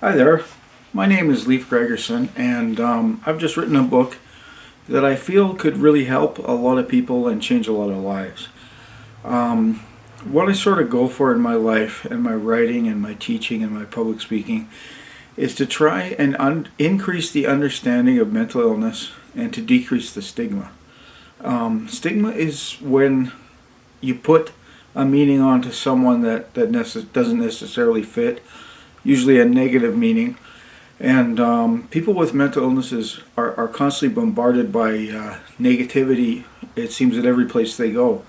Hi there, my name is Leif Gregerson, and I've just written a book that I feel could really help a lot of people and change a lot of lives. What I sort of go for in my life and my writing and my teaching and my public speaking is to try and increase the understanding of mental illness and to decrease the stigma. Stigma is when you put a meaning onto someone that doesn't necessarily fit, usually a negative meaning. And people with mental illnesses are constantly bombarded by negativity, it seems, at every place they go.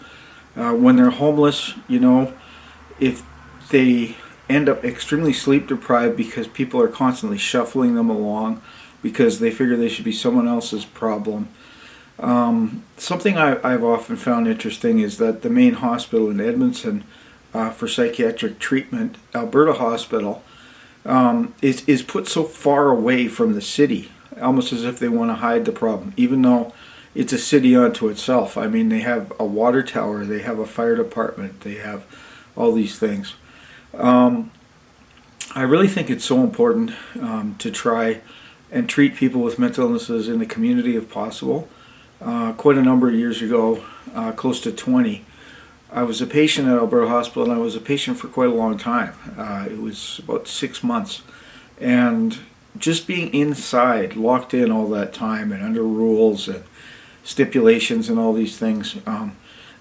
When they're homeless, if they end up extremely sleep deprived because people are constantly shuffling them along because they figure they should be someone else's problem. Something I've often found interesting is that the main hospital in Edmonton for psychiatric treatment, Alberta Hospital, is put so far away from the city, almost as if they want to hide the problem, even though it's a city unto itself. I mean, they have a water tower, they have a fire department, they have all these things. I really think it's so important to try and treat people with mental illnesses in the community if possible. Quite a number of years ago, close to 20, I was a patient at Alberta Hospital, and I was a patient for quite a long time. It was about 6 months. And just being inside, locked in all that time and under rules and stipulations and all these things,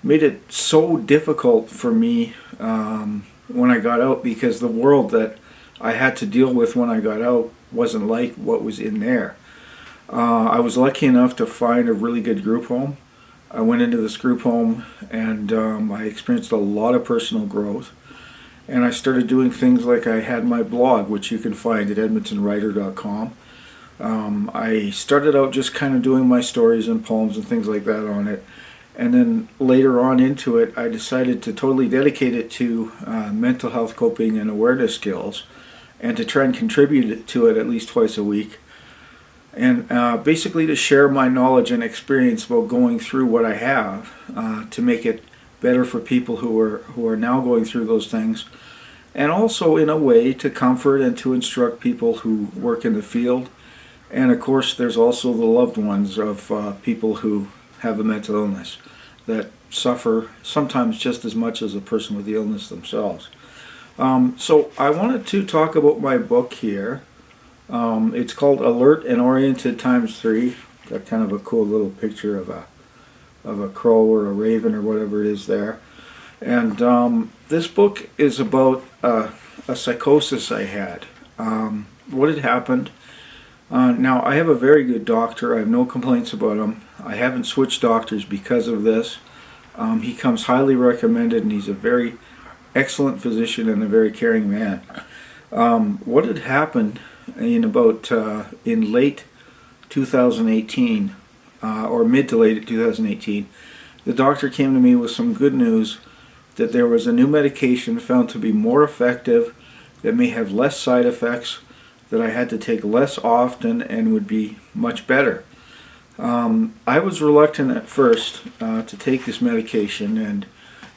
made it so difficult for me when I got out, because the world that I had to deal with when I got out wasn't like what was in there. I was lucky enough to find a really good group home. I went into this group home and I experienced a lot of personal growth. And I started doing things like I had my blog, which you can find at edmontonwriter.com. I started out just kind of doing my stories and poems and things like that on it. And then later on into it, I decided to totally dedicate it to mental health coping and awareness skills, and to try and contribute to it at least twice a week. And basically to share my knowledge and experience about going through what I have to make it better for people who are now going through those things. And also in a way to comfort and to instruct people who work in the field. And of course there's also the loved ones of people who have a mental illness that suffer sometimes just as much as a person with the illness themselves. So I wanted to talk about my book here. It's called Alert and Oriented ×3. Got kind of a cool little picture of a crow or a raven or whatever it is there. And this book is about a psychosis I had. What had happened. Now, I have a very good doctor. I have no complaints about him. I haven't switched doctors because of this. He comes highly recommended, and he's a very excellent physician and a very caring man. What had happened in late 2018, or mid to late 2018, the doctor came to me with some good news that there was a new medication found to be more effective, that may have less side effects, that I had to take less often and would be much better. I was reluctant at first to take this medication, and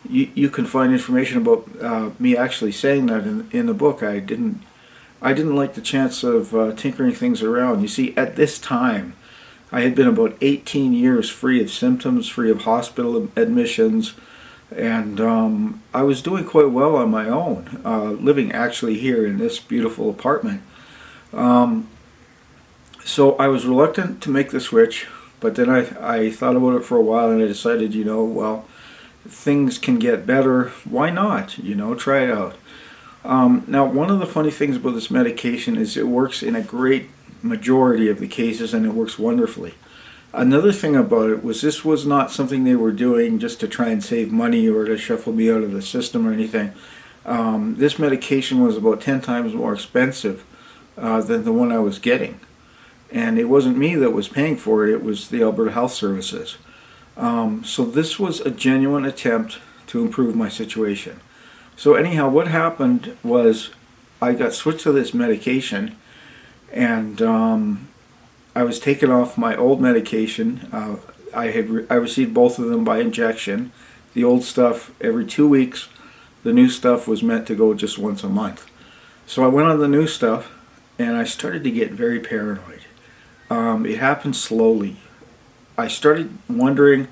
you can find information about me actually saying that in the book. I didn't like the chance of tinkering things around. You see, at this time, I had been about 18 years free of symptoms, free of hospital admissions, and I was doing quite well on my own, living actually here in this beautiful apartment. So I was reluctant to make the switch, but then I thought about it for a while, and I decided, well, things can get better. Why not? Try it out. Now, one of the funny things about this medication is it works in a great majority of the cases, and it works wonderfully. Another thing about it was this was not something they were doing just to try and save money or to shuffle me out of the system or anything. This medication was about 10 times more expensive than the one I was getting. And it wasn't me that was paying for it, it was the Alberta Health Services. So this was a genuine attempt to improve my situation. So anyhow, what happened was I got switched to this medication, and I was taken off my old medication. I received both of them by injection. The old stuff every 2 weeks. The new stuff was meant to go just once a month. So I went on the new stuff, and I started to get very paranoid. It happened slowly. I started wondering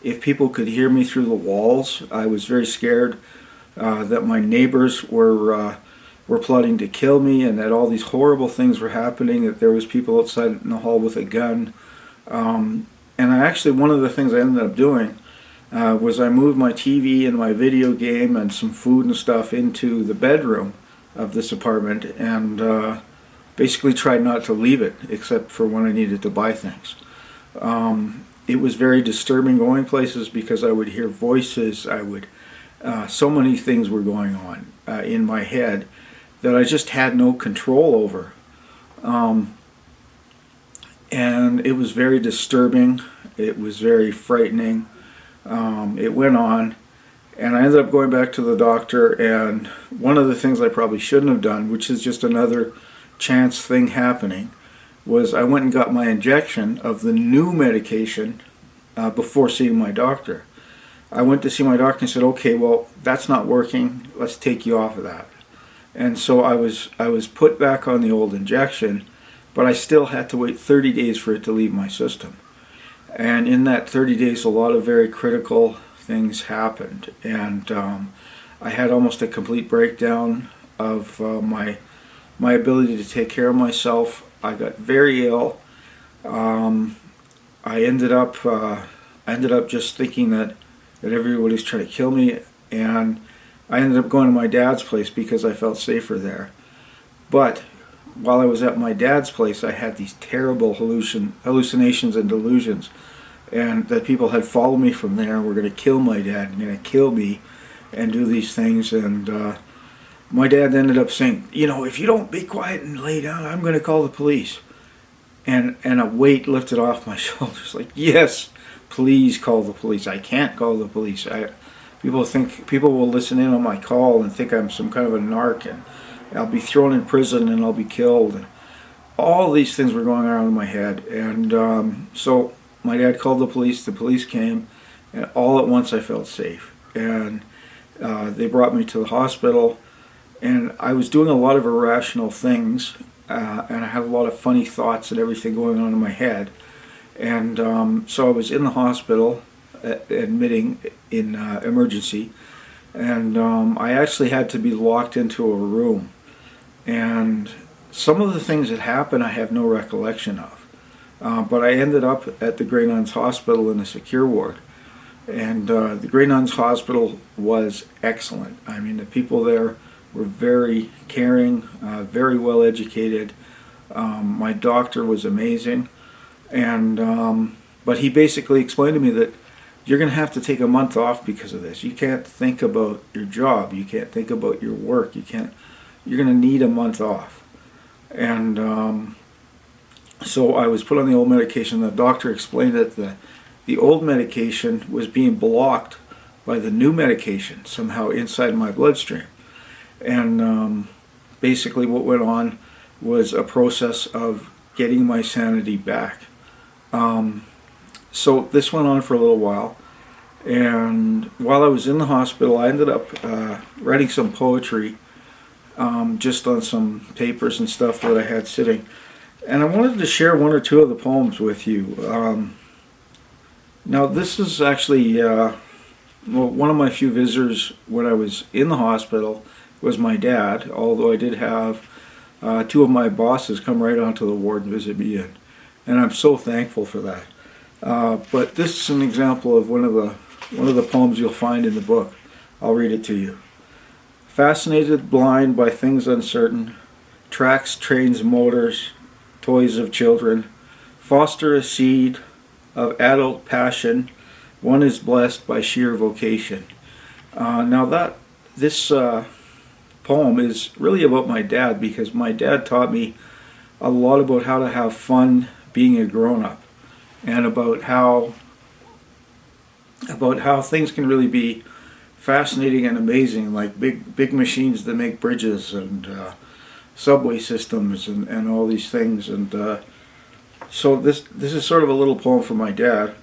if people could hear me through the walls. I was very scared that my neighbors were plotting to kill me, and that all these horrible things were happening, that there was people outside in the hall with a gun. And one of the things I ended up doing was I moved my TV and my video game and some food and stuff into the bedroom of this apartment, and basically tried not to leave it except for when I needed to buy things. It was very disturbing going places because I would hear voices. So many things were going on in my head that I just had no control over. And it was very disturbing. It was very frightening. It went on, and I ended up going back to the doctor, and one of the things I probably shouldn't have done, which is just another chance thing happening, was I went and got my injection of the new medication before seeing my doctor. I went to see my doctor and said, okay, well, that's not working. Let's take you off of that. And so I was put back on the old injection, but I still had to wait 30 days for it to leave my system. And in that 30 days, a lot of very critical things happened. And I had almost a complete breakdown of my ability to take care of myself. I got very ill. I ended up just thinking that everybody was trying to kill me, and I ended up going to my dad's place because I felt safer there. But while I was at my dad's place, I had these terrible hallucinations and delusions, and that people had followed me from there and were going to kill my dad and going to kill me and do these things. And my dad ended up saying, if you don't be quiet and lay down, I'm going to call the police. And a weight lifted off my shoulders, like, yes, please call the police. I can't call the police. People will listen in on my call and think I'm some kind of a narc, and I'll be thrown in prison and I'll be killed. And all these things were going around in my head. And so my dad called the police came, and all at once I felt safe. And they brought me to the hospital, and I was doing a lot of irrational things, and I had a lot of funny thoughts and everything going on in my head. And so I was in the hospital, admitting in emergency, and I actually had to be locked into a room. And some of the things that happened I have no recollection of. But I ended up at the Grey Nuns Hospital in the secure ward. And the Grey Nuns Hospital was excellent. I mean, the people there were very caring, very well educated. My doctor was amazing. And but he basically explained to me that you're going to have to take a month off because of this. You can't think about your job. You can't think about your work. You're going to need a month off. And so I was put on the old medication. The doctor explained that the old medication was being blocked by the new medication somehow inside my bloodstream. And basically what went on was a process of getting my sanity back. So this went on for a little while, and while I was in the hospital, I ended up writing some poetry just on some papers and stuff that I had sitting. And I wanted to share one or two of the poems with you. Now this is actually one of my few visitors when I was in the hospital was my dad, although I did have two of my bosses come right onto the ward and visit me, and I'm so thankful for that. But this is an example of one of the poems you'll find in the book. I'll read it to you. Fascinated, blind by things uncertain, tracks, trains, motors, toys of children, foster a seed of adult passion, one is blessed by sheer vocation. Now this poem is really about my dad, because my dad taught me a lot about how to have fun being a grown-up, and about how things can really be fascinating and amazing, like big machines that make bridges and subway systems and all these things. And so this is sort of a little poem for my dad.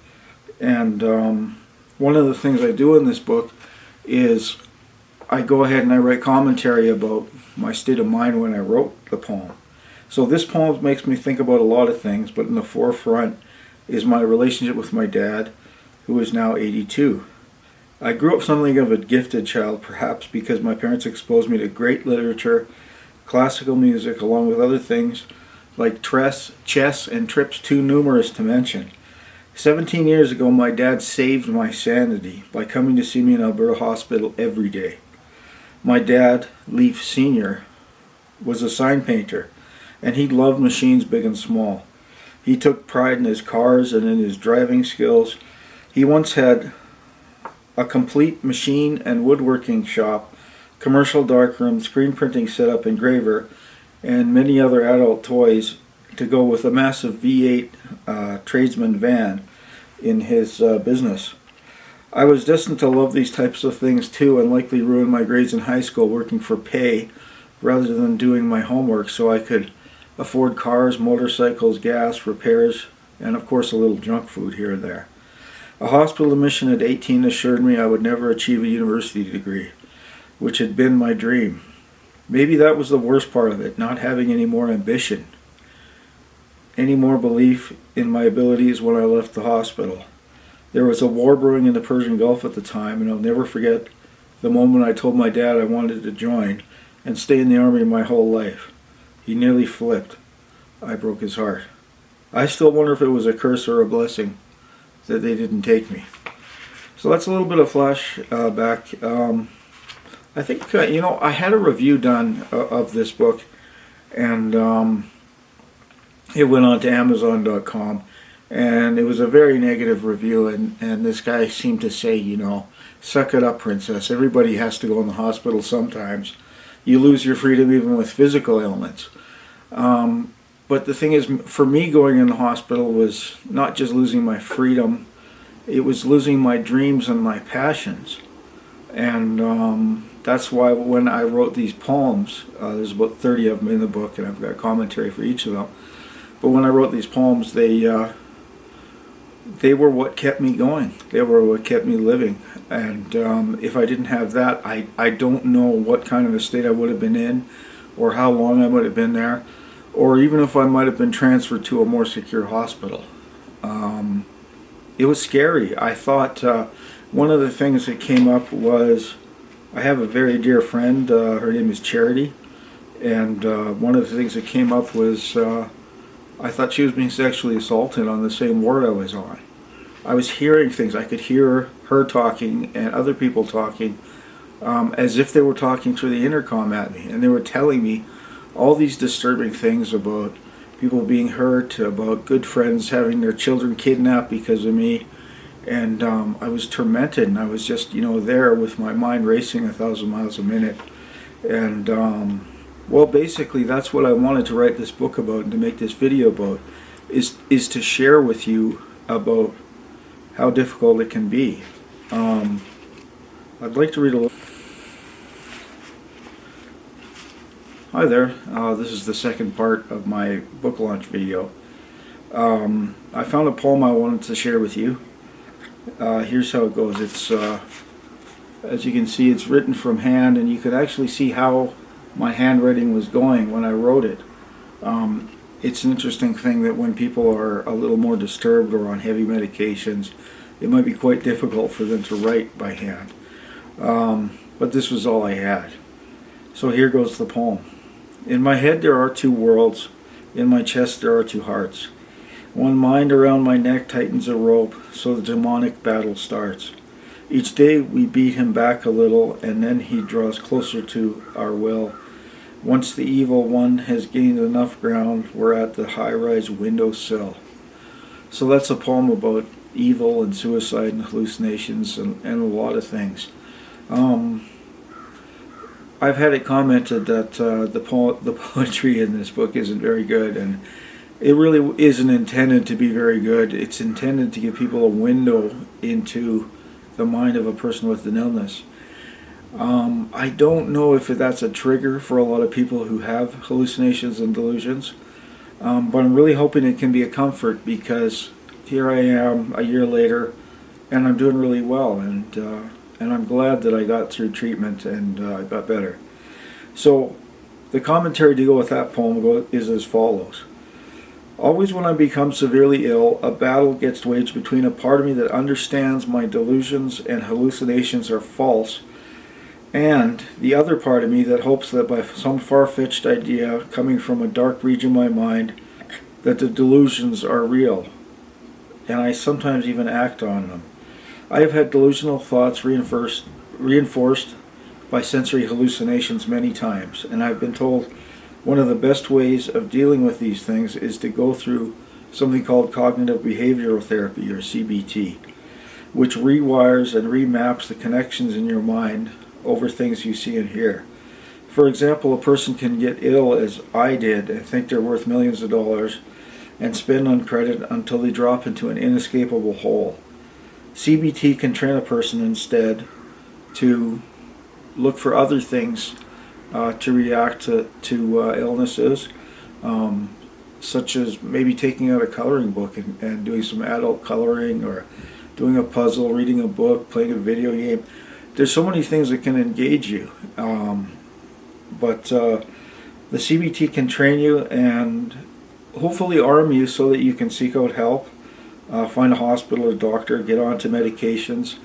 And one of the things I do in this book is I go ahead and I write commentary about my state of mind when I wrote the poem. So this poem makes me think about a lot of things, but in the forefront is my relationship with my dad, who is now 82. I grew up something of a gifted child, perhaps because my parents exposed me to great literature, classical music, along with other things like chess, and trips too numerous to mention. 17 years ago, my dad saved my sanity by coming to see me in Alberta Hospital every day. My dad, Leaf Sr., was a sign painter, and he loved machines big and small. He took pride in his cars and in his driving skills. He once had a complete machine and woodworking shop, commercial darkroom, screen printing setup, engraver, and many other adult toys to go with a massive V8 tradesman van in his business. I was destined to love these types of things too, and likely ruin my grades in high school working for pay rather than doing my homework so I could afford cars, motorcycles, gas, repairs, and of course a little junk food here and there. A hospital admission at 18 assured me I would never achieve a university degree, which had been my dream. Maybe that was the worst part of it, not having any more ambition, any more belief in my abilities when I left the hospital. There was a war brewing in the Persian Gulf at the time, and I'll never forget the moment I told my dad I wanted to join and stay in the Army my whole life. He nearly flipped. I broke his heart. I still wonder if it was a curse or a blessing that they didn't take me. So that's a little bit of flashback. I think, I had a review done of this book, and it went on to Amazon.com, and it was a very negative review, and this guy seemed to say, suck it up, princess. Everybody has to go in the hospital sometimes. You lose your freedom even with physical ailments. But the thing is, for me, going in the hospital was not just losing my freedom, it was losing my dreams and my passions. And that's why when I wrote these poems, there's about 30 of them in the book, and I've got commentary for each of them. But when I wrote these poems, they were what kept me going. They were what kept me living. And if I didn't have that, I don't know what kind of a state I would have been in, or how long I would have been there, or even if I might have been transferred to a more secure hospital. It was scary. I thought one of the things that came up was, I have a very dear friend, her name is Charity, and one of the things that came up was I thought she was being sexually assaulted on the same ward I was on. I was hearing things. I could hear her talking and other people talking as if they were talking through the intercom at me, and they were telling me all these disturbing things about people being hurt, about good friends having their children kidnapped because of me, and I was tormented, and I was just, there with my mind racing 1,000 miles a minute, and well, basically that's what I wanted to write this book about and to make this video about, is to share with you about how difficult it can be. I'd like to read a little. Hi there, this is the second part of my book launch video. I found a poem I wanted to share with you. Here's how it goes. It's, as you can see, it's written from hand, and you could actually see how my handwriting was going when I wrote it. It's an interesting thing that when people are a little more disturbed or on heavy medications, it might be quite difficult for them to write by hand. But this was all I had. So here goes the poem. In my head there are two worlds, in my chest there are two hearts. One mind around my neck tightens a rope, so the demonic battle starts. Each day we beat him back a little, and then he draws closer to our will. Once the evil one has gained enough ground, we're at the high-rise windowsill. So that's a poem about evil and suicide and hallucinations and a lot of things. I've had it commented that the poetry in this book isn't very good, and it really isn't intended to be very good. It's intended to give people a window into the mind of a person with an illness. I don't know if that's a trigger for a lot of people who have hallucinations and delusions, but I'm really hoping it can be a comfort, because here I am a year later and I'm doing really well, and I'm glad that I got through treatment and got better. So The commentary to go with that poem is as follows. Always when I become severely ill, a battle gets waged between a part of me that understands my delusions and hallucinations are false, and the other part of me that hopes that by some far-fetched idea coming from a dark region of my mind, that the delusions are real, and I sometimes even act on them. I have had delusional thoughts reinforced by sensory hallucinations many times, and I've been told one of the best ways of dealing with these things is to go through something called cognitive behavioral therapy, or CBT, which rewires and remaps the connections in your mind over things you see and hear. For example, a person can get ill, as I did, and think they're worth millions of dollars and spend on credit until they drop into an inescapable hole. CBT can train a person instead to look for other things to react to illnesses, such as maybe taking out a coloring book and doing some adult coloring, or doing a puzzle, reading a book, playing a video game. There's so many things that can engage you, but the CBT can train you and hopefully arm you so that you can seek out help, find a hospital or doctor, get onto medications,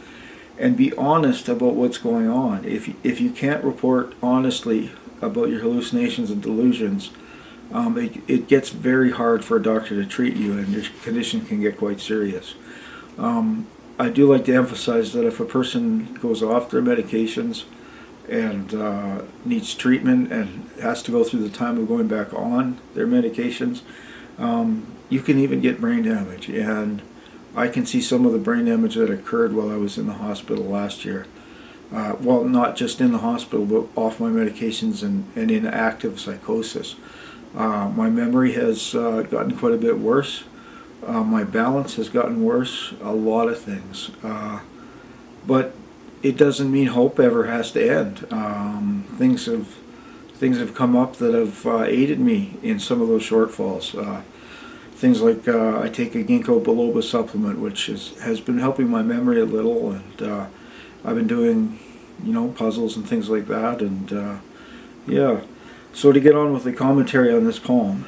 and be honest about what's going on. If you can't report honestly about your hallucinations and delusions, it gets very hard for a doctor to treat you, and your condition can get quite serious. I do like to emphasize that if a person goes off their medications and needs treatment and has to go through the time of going back on their medications, you can even get brain damage. And I can see some of the brain damage that occurred while I was in the hospital last year. Well, not just in the hospital, but off my medications and in active psychosis. My memory has gotten quite a bit worse. My balance has gotten worse, a lot of things. But it doesn't mean hope ever has to end. Things have come up that have aided me in some of those shortfalls. Things like I take a ginkgo biloba supplement, which has been helping my memory a little, and I've been doing, puzzles and things like that, and yeah. So to get on with the commentary on this poem.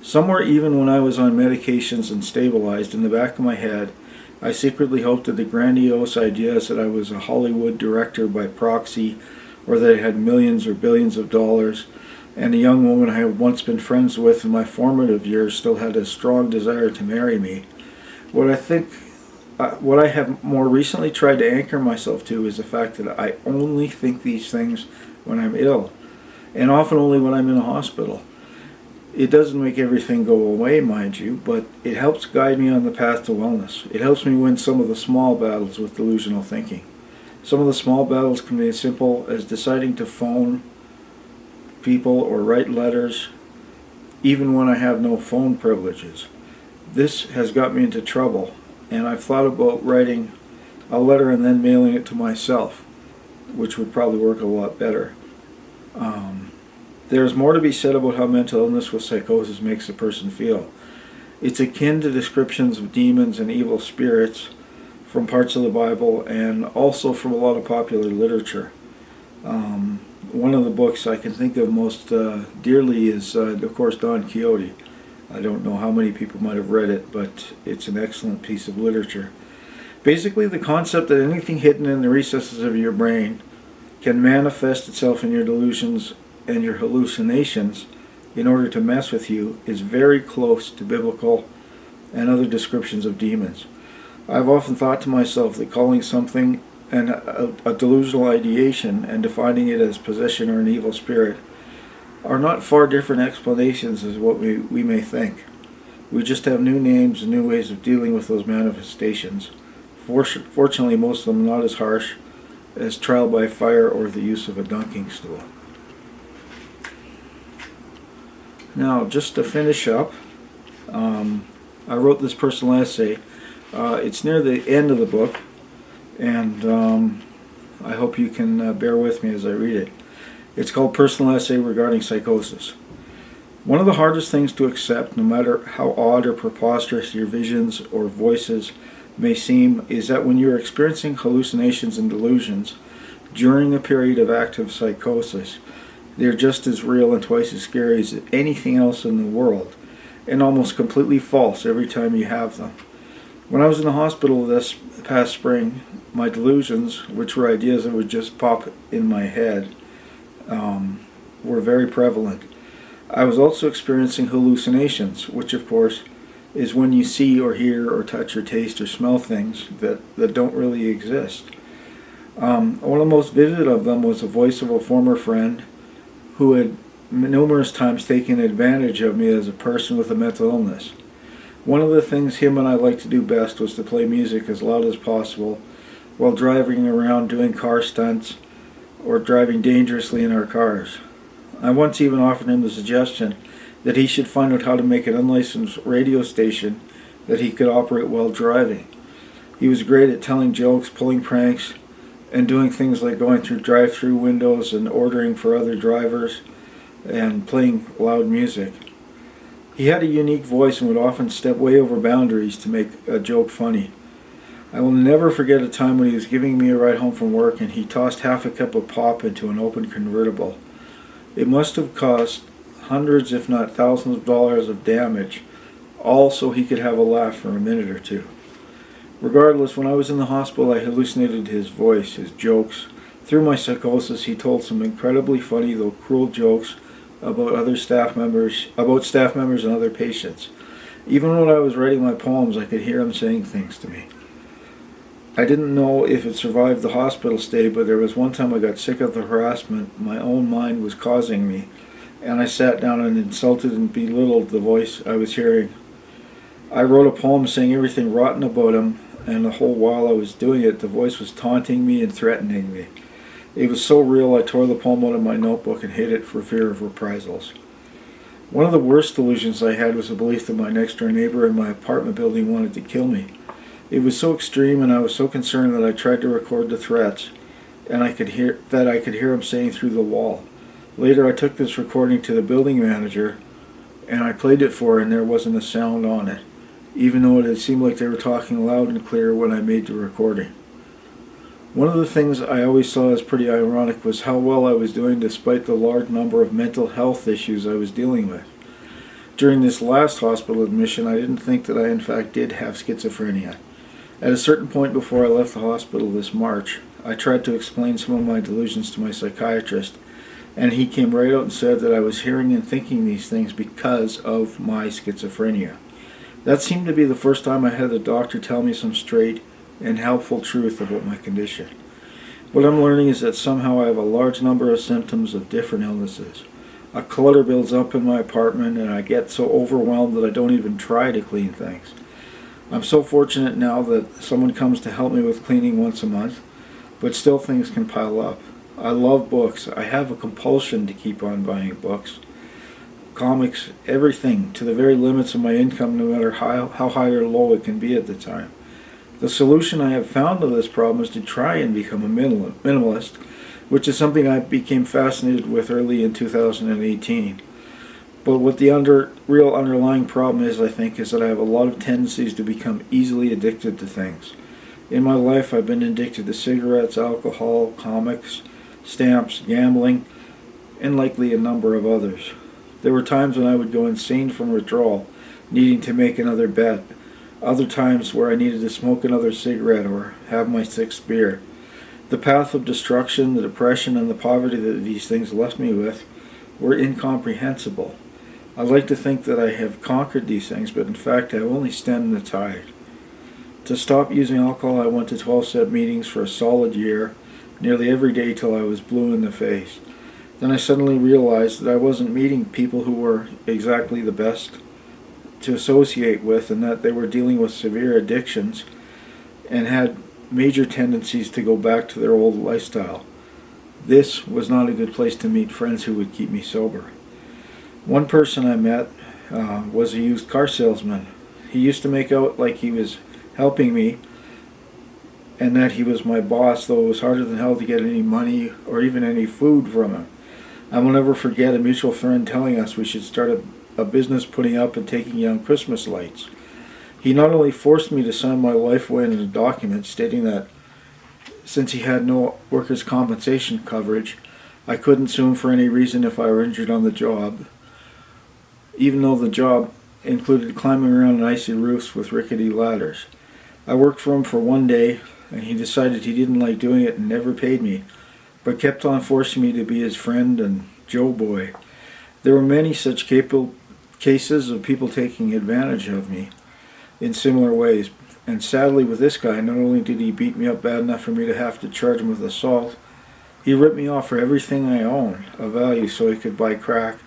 Somewhere even when I was on medications and stabilized, in the back of my head, I secretly hoped that the grandiose ideas that I was a Hollywood director by proxy, or that I had millions or billions of dollars, and a young woman I had once been friends with in my formative years still had a strong desire to marry me. What I have more recently tried to anchor myself to is the fact that I only think these things when I'm ill, and often only when I'm in a hospital. It doesn't make everything go away, mind you, but it helps guide me on the path to wellness. It helps me win some of the small battles with delusional thinking. Some of the small battles can be as simple as deciding to phone people or write letters, even when I have no phone privileges. This has got me into trouble, and I've thought about writing a letter and then mailing it to myself, which would probably work a lot better. There's more to be said about how mental illness with psychosis makes a person feel. It's akin to descriptions of demons and evil spirits from parts of the Bible, and also from a lot of popular literature. One of the books I can think of most dearly is, of course, Don Quixote. I don't know how many people might have read it, but it's an excellent piece of literature. Basically, the concept that anything hidden in the recesses of your brain can manifest itself in your delusions and your hallucinations in order to mess with you is very close to biblical and other descriptions of demons. I've often thought to myself that calling something a delusional ideation and defining it as possession or an evil spirit are not far different explanations as what we may think. We just have new names and new ways of dealing with those manifestations. Fortunately, most of them not as harsh as trial by fire or the use of a dunking stool. Now, just to finish up, I wrote this personal essay. It's near the end of the book, and I hope you can bear with me as I read it. It's called Personal Essay Regarding Psychosis. One of the hardest things to accept, no matter how odd or preposterous your visions or voices may seem, is that when you're experiencing hallucinations and delusions during a period of active psychosis, They're just as real and twice as scary as anything else in the world, and almost completely false every time you have them. When I was in the hospital this past spring, my delusions, which were ideas that would just pop in my head, were very prevalent. I was also experiencing hallucinations, which of course is when you see or hear or touch or taste or smell things that don't really exist. One of the most vivid of them was the voice of a former friend who had numerous times taken advantage of me as a person with a mental illness. One of the things him and I liked to do best was to play music as loud as possible while driving around doing car stunts or driving dangerously in our cars. I once even offered him the suggestion that he should find out how to make an unlicensed radio station that he could operate while driving. He was great at telling jokes, pulling pranks, and doing things like going through drive-through windows and ordering for other drivers and playing loud music. He had a unique voice and would often step way over boundaries to make a joke funny. I will never forget a time when he was giving me a ride home from work and he tossed half a cup of pop into an open convertible. It must have cost hundreds if not thousands of dollars of damage, all so he could have a laugh for a minute or two. Regardless, when I was in the hospital I hallucinated his voice, his jokes. Through my psychosis he told some incredibly funny though cruel jokes about staff members and other patients. Even when I was writing my poems I could hear him saying things to me. I didn't know if it survived the hospital stay, but there was one time I got sick of the harassment my own mind was causing me, and I sat down and insulted and belittled the voice I was hearing. I wrote a poem saying everything rotten about him, and the whole while I was doing it, the voice was taunting me and threatening me. It was so real I tore the poem out of my notebook and hid it for fear of reprisals. One of the worst delusions I had was the belief that my next-door neighbor in my apartment building wanted to kill me. It was so extreme and I was so concerned that I tried to record the threats, and I could hear him saying through the wall. Later I took this recording to the building manager and I played it for her and there wasn't a sound on it, even though it had seemed like they were talking loud and clear when I made the recording. One of the things I always saw as pretty ironic was how well I was doing despite the large number of mental health issues I was dealing with. During this last hospital admission I didn't think that I in fact did have schizophrenia. At a certain point before I left the hospital this March, I tried to explain some of my delusions to my psychiatrist, and he came right out and said that I was hearing and thinking these things because of my schizophrenia. That seemed to be the first time I had a doctor tell me some straight and helpful truth about my condition. What I'm learning is that somehow I have a large number of symptoms of different illnesses. A clutter builds up in my apartment and I get so overwhelmed that I don't even try to clean things. I'm so fortunate now that someone comes to help me with cleaning once a month, but still things can pile up. I love books. I have a compulsion to keep on buying books, comics, everything, to the very limits of my income, no matter how high or low it can be at the time. The solution I have found to this problem is to try and become a minimalist, which is something I became fascinated with early in 2018. But what the real underlying problem is, I think, is that I have a lot of tendencies to become easily addicted to things. In my life, I've been addicted to cigarettes, alcohol, comics, stamps, gambling, and likely a number of others. There were times when I would go insane from withdrawal, needing to make another bet. Other times where I needed to smoke another cigarette or have my sixth beer. The path of destruction, the depression, and the poverty that these things left me with were incomprehensible. I like to think that I have conquered these things, but in fact I have only stemmed the tide. To stop using alcohol, I went to 12-step meetings for a solid year, nearly every day till I was blue in the face. Then I suddenly realized that I wasn't meeting people who were exactly the best to associate with, and that they were dealing with severe addictions and had major tendencies to go back to their old lifestyle. This was not a good place to meet friends who would keep me sober. One person I met was a used car salesman. He used to make out like he was helping me and that he was my boss, though it was harder than hell to get any money or even any food from him. I will never forget a mutual friend telling us we should start a business putting up and taking down Christmas lights. He not only forced me to sign my life away in a document stating that since he had no workers' compensation coverage, I couldn't sue him for any reason if I were injured on the job, even though the job included climbing around icy roofs with rickety ladders. I worked for him for one day, and he decided he didn't like doing it and never paid me, but kept on forcing me to be his friend and Joe boy. There were many such cases of people taking advantage of me in similar ways, and sadly with this guy, not only did he beat me up bad enough for me to have to charge him with assault, he ripped me off for everything I own of value so he could buy crack,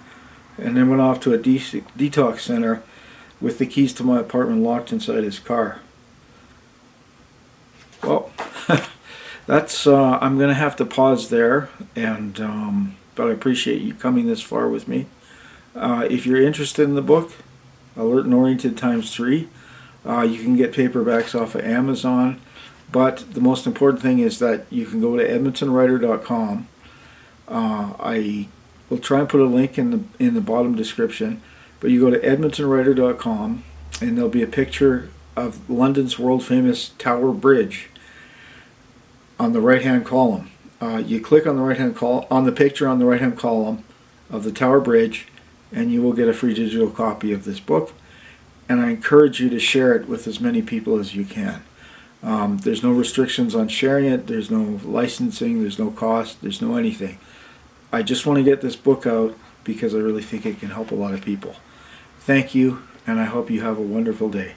and then went off to a detox center with the keys to my apartment locked inside his car. Well, that's I'm going to have to pause there, and but I appreciate you coming this far with me. If you're interested in the book, Alert and Oriented ×3, you can get paperbacks off of Amazon, but the most important thing is that you can go to edmontonwriter.com. I will try and put a link in the bottom description, but you go to edmontonwriter.com and there'll be a picture of London's world famous Tower Bridge on the right hand column. You click on the right hand on the picture on the right hand column of the Tower Bridge, and you will get a free digital copy of this book, and I encourage you to share it with as many people as you can. There's no restrictions on sharing it, there's no licensing, there's no cost, there's no anything. I just want to get this book out because I really think it can help a lot of people. Thank you, and I hope you have a wonderful day.